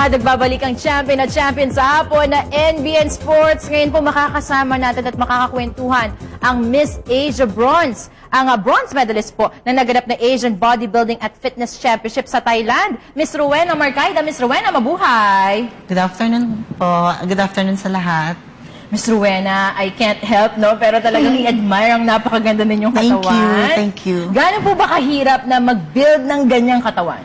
Nagbabalik ang champion at champion sa hapon na NBN Sports. Ngayon po makakasama natin at makakakwentuhan ang Miss Asia Bronze. Ang bronze medalist po na naganap na Asian Bodybuilding at Fitness Championship sa Thailand. Miss Rowena Marcaida. Miss Rowena, mabuhay! Good afternoon po. Good afternoon sa lahat. Miss Rowena, I can't help, no? Pero talagang i-admire ang napakaganda ninyong katawan. Thank you. Gaano po ba kahirap na mag-build ng ganyang katawan?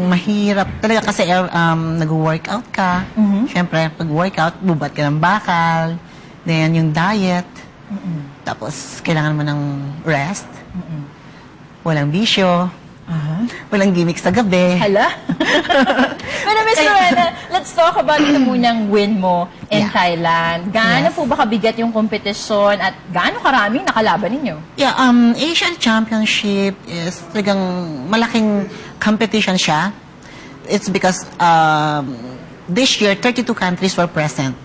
Mahirap talaga kasi nag-workout ka. Siyempre, pag-workout, bubat ka ng bakal. Then, yung diet. Tapos, kailangan mo ng rest. Walang bisyo. Walang gimmicks sa gabi. Hala? Pero Miss Rowena, let's talk about ito munang win mo in Thailand. Gaano po ba kabigat yung kompetisyon at gaano karaming nakalaban ninyo? Yeah, Asian Championship is talagang malaking competition siya. It's because this year, 32 countries were present.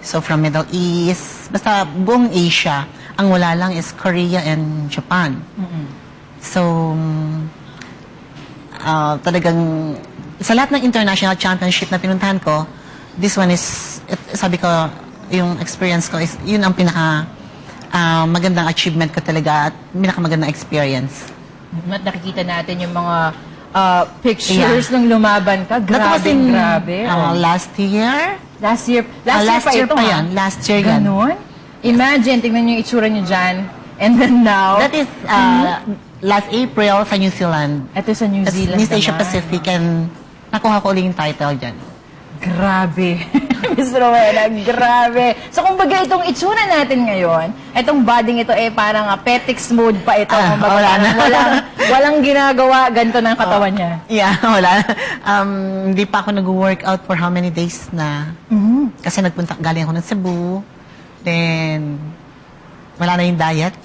So from Middle East, basta buong Asia. Ang wala lang is Korea and Japan. So, talagang sa lahat ng international championship na pinuntahan ko, this one is, sabi ko, yung experience ko is, yun ang pinaka magandang achievement ko talaga at pinakamagandang experience. At nakikita natin yung mga pictures ng lumaban ka. Grabe, grabe. Last year? Last year pa yan? Last year yan. Ganon? Imagine, tingnan niyo yung itsura niyo dyan. And then now... That is last April sa New Zealand. Ito sa New Zealand Miss Asia naman. Pacific and nakuha ko ulit yung title dyan. Grabe. Miss Rowena, grabe. So, kumbaga itong itsura natin ngayon, itong bodying ito parang petics mode pa ito. Walang ginagawa, ganito ng katawan niya. Yeah, wala. Hindi pa ako nag-workout for how many days na. Kasi galing ako ng Cebu. Then, wala na yung diet.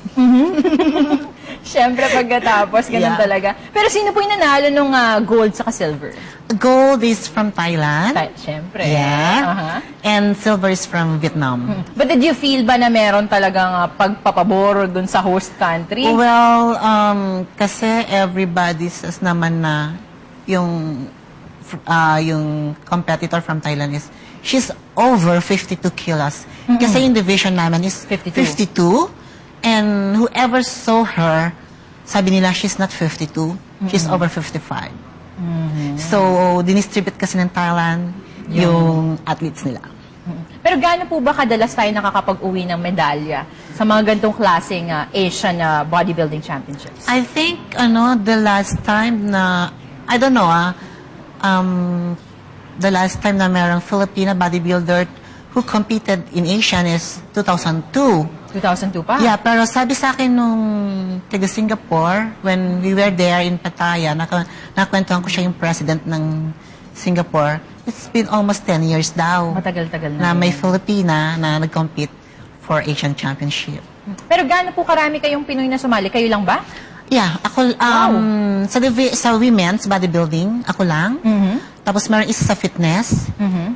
Siyempre, pagkatapos, ganun talaga. Pero sino po yung nanalo nung gold sa silver? Gold is from Thailand. Siyempre. Yeah. And silver is from Vietnam. But did you feel ba na meron talagang pagpapaboro dun sa host country? Well, kasi everybody says naman na yung competitor from Thailand is, she's over 52 kilos. Kasi yung division naman is 52. And whoever saw her, sabi nila, she's not 52. She's over 55. So, dinistribute kasi ng Thailand yung athletes nila. Pero gaano po ba kadalas tayo nakakapag-uwi ng medalya sa mga gantong klaseng Asian bodybuilding championships? I think, the last time na, I don't know, the last time na merong Filipina bodybuilder who competed in Asian is 2002. 2002 pa? Yeah, pero sabi sa akin nung taga Singapore, when we were there in Pattaya, nakwentuhan ko siya yung president ng Singapore, it's been almost 10 years daw. Matagal-tagal na. Na may Filipina na nag-compete for Asian Championship. Pero gaano po karami kayong Pinoy na sumali? Kayo lang ba? Yeah, ako, sa women's bodybuilding, ako lang. Tapos meron isa sa fitness,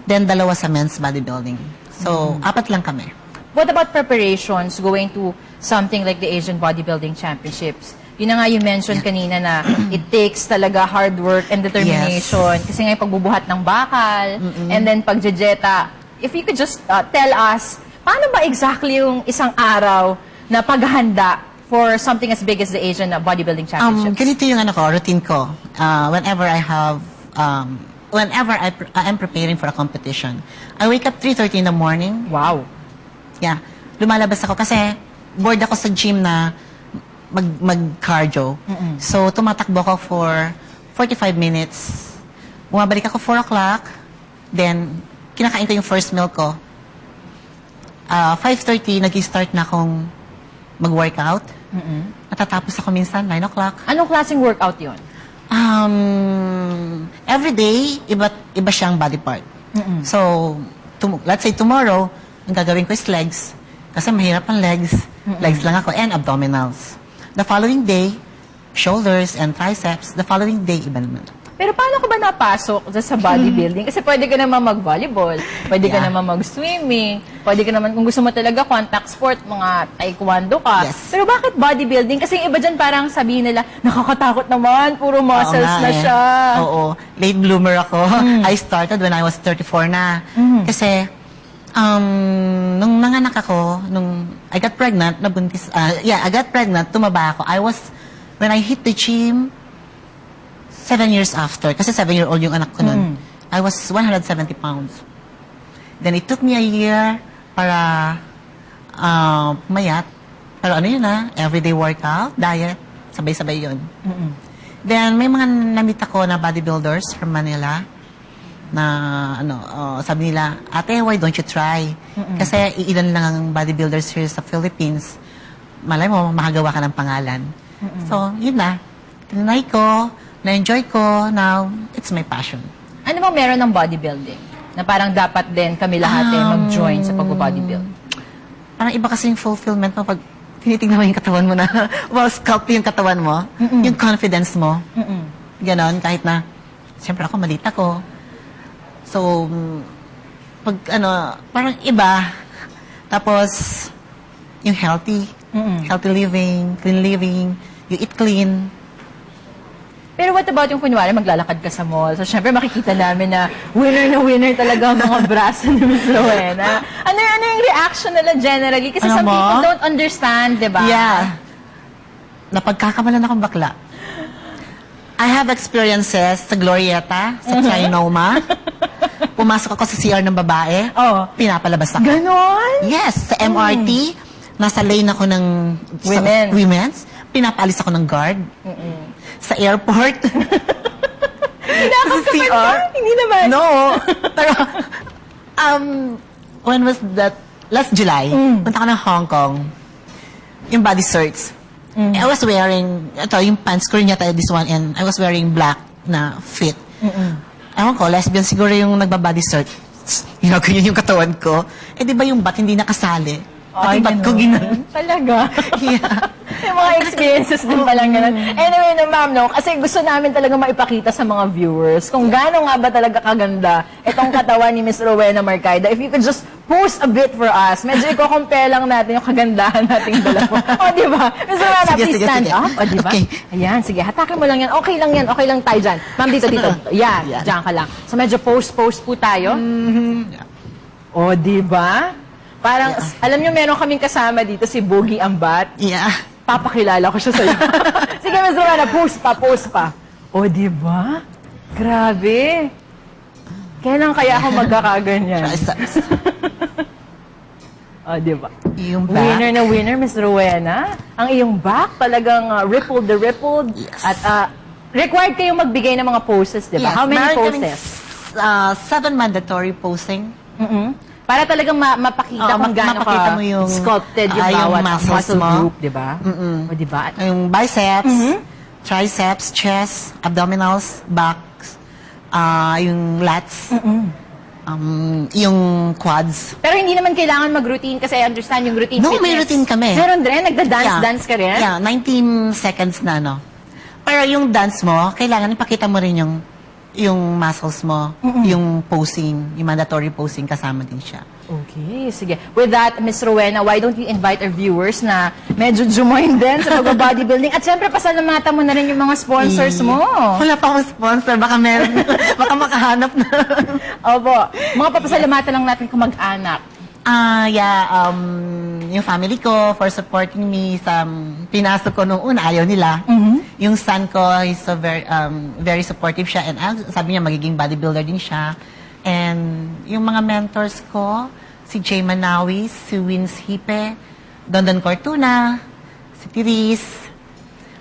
then dalawa sa men's bodybuilding. So, 4 lang kami. What about preparations going to something like the Asian Bodybuilding Championships? Yun na nga you mentioned kanina na it takes talaga hard work and determination. Kasi nga yung pagbubuhat ng bakal, and then pagjejeta. If you could just tell us, paano ba exactly yung isang araw na paghahanda for something as big as the Asian Bodybuilding Championships? Ganito yung routine ko. Whenever I'm preparing for a competition, I wake up 3:30 in the morning. Wow. Yeah. Lumalabas ako kasi bored ako sa gym na mag-cardio. So, tumatakbo ako for 45 minutes. Bumabalik ako 4 o'clock. Then, kinakain ko yung first meal ko. 5:30, nag-start na akong mag-workout. Natatapos ako minsan, 9 o'clock. Anong klaseng workout yun? Every day, iba siyang body part. So, let's say tomorrow, ang gagawin ko is legs. Kasi mahirap ang legs. Legs lang ako and abdominals. The following day, shoulders and triceps. The following day, iba naman. Pero paano ka ba napasok sa bodybuilding? Kasi pwede ka naman mag-volleyball, pwede ka Yeah. naman mag-swimming, pwede ka naman, kung gusto mo talaga, contact sport, mga taekwondo ka. Yes. Pero bakit bodybuilding? Kasi yung iba dyan parang sabihin nila, nakakatakot naman, puro muscles Oo nga na eh. siya. Oo. Late bloomer ako. I started when I was 34 na. Kasi, nung nanganak ako, nung I got pregnant, I got pregnant, tumaba ako. When I hit the gym, 7 years after, kasi 7-year-old yung anak ko nun, I was 170 pounds. Then it took me a year para pumayat. Pero ano yun everyday workout, diet, sabay-sabay yun. Then may mga namit ako na bodybuilders from Manila na sabi nila, ate, why don't you try? Kasi iilan lang ang bodybuilders here sa Philippines. Malay mo, makagawa ka ng pangalan. So, yun na. Tinry ko, na-enjoy ko, now, it's my passion. Ano bang meron ng bodybuilding? Na parang dapat din kami lahat mag-join sa pag-bodybuild. Parang iba kasi yung fulfillment mo pag tinitingnan mo yung katawan mo na, sculpt yung katawan mo, yung confidence mo. Ganon, kahit na, siyempre ako, malit ako. So, pag parang iba. Tapos, yung healthy living, clean living, you eat clean. Pero what about yung kunwari, maglalakad ka sa mall? So, syempre, makikita namin na winner talaga ang mga braso ni Miss Rowena. Ano yung reaction nila generally? Kasi some people don't understand, di ba? Yeah. Napagkakamalan akong bakla. I have experiences sa Glorieta, sa Trinoma. Pumasok ako sa CR ng babae. Oh. Pinapalabas ako. Ganon? Yes, sa MRT. Nasa lane ako ng women's. Pinapalis ako ng guard. Sa airport. Hinakap ka ba? Hindi naman. No. Pero, when was that? Last July, punta ko ng Hong Kong. Yung body search. I was wearing, yung pants ko rin yata, this one, and I was wearing black na fit. Ewan ko, lesbian siguro yung nagbabody search. Ganyan yung katawan ko. Eh, di ba yung bat hindi nakasali? Pati ba't ko ginanon? Talaga? Yeah. Yung mga experiences din palang ganun. Anyway, ma'am, kasi gusto namin talaga maipakita sa mga viewers kung gaano nga ba talaga kaganda itong katawan ni Miss Rowena Marcaida. If you could just post a bit for us, medyo i-compare lang natin yung kagandahan nating dalawa. O, di ba? Miss Rowena, please stand up. O, di ba? Okay. Ayan, sige, hatakin mo lang yan. Okay lang yan. Okay lang tayo dyan. Ma'am, dito. Yan, dyan ka lang. So, medyo post po tayo. O, di ba? Parang, alam nyo, meron kaming kasama dito, si Boogie Ambat. Yeah. Papakilala ko siya sa'yo. Sige, Ms. Rowena, post pa. O, di ba? Grabe. Kailan kaya ako magkakaganyan? O, di ba? Yung back. Winner na winner, Ms. Rowena. Ang iyong back, talagang rippled. Yes. At required kayong magbigay ng mga poses, di ba? Yes. How many Meron poses? kaming 7 mandatory posing. Para talagang mapakita kung gaano mapakita ka mo yung, sculpted yung yung bawat muscles muscle mo. group, di ba? O, di ba? Yung biceps, triceps, chest, abdominals, backs, yung lats, yung quads. Pero hindi naman kailangan mag-routine kasi I understand yung routine No, fitness. may routine kami. Meron din? Nagda-dance ka rin? Yeah, 19 seconds na, no? Pero yung dance mo, kailangan ipakita mo rin yung muscles mo, yung posing, yung mandatory posing, kasama din siya. Okay, sige. With that, Miss Rowena, why don't you invite our viewers na medyo jumoin din sa pag-bodybuilding? At syempre, pasalamatan mo na rin yung mga sponsors mo. Wala pa akong sponsor, baka meron, baka makahanap na. Opo. Mga papasalamatan lang natin kung mag-anak. Yung family ko for supporting me sa pinasok ko nung una, ayaw nila. Yung son ko, he's so very supportive siya, and sabi niya magiging bodybuilder din siya. And yung mga mentors ko, si Jay Manawis, si Vince Hipe, Dondon Cortuna, si Therese,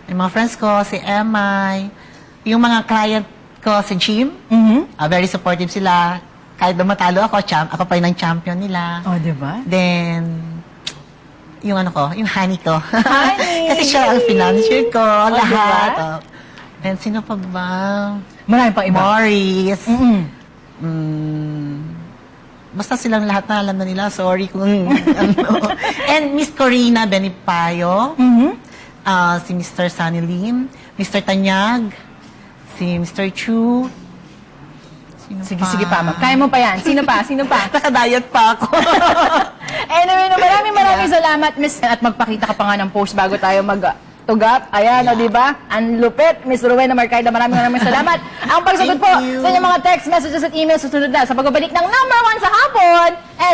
yung mga friends ko, si Emay, yung mga client ko, si Jim, very supportive sila. Kahit matalo ako, ako pa rin ang champion nila. Oh, di ba? Then, yung yung honey ko. Honey! Kasi siya ang financier ko, lahat. Diba? And sino pa ba? Marami pang iba. Morris. Basta silang lahat na alam na nila. Sorry kung And Miss Corina Benipayo. Si Mr. Sunny Lim. Mr. Tanyag. Si Mr. Chu. Sige, sige pa, ma'am. Kaya mo pa yan. Sino pa? Sino pa? Nakadiet pa ako. Anyway, no, maraming salamat, Miss. At magpakita ka pa nga ng post bago tayo mag-tugap. Ayan, o, di ba? Ang lupit, Miss Rowena Marcaida. Maraming salamat. Ang pagsagot po you. sa inyong mga text messages at emails susunod na sa pagbabalik ng #1 sa hapon,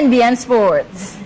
NBN Sports.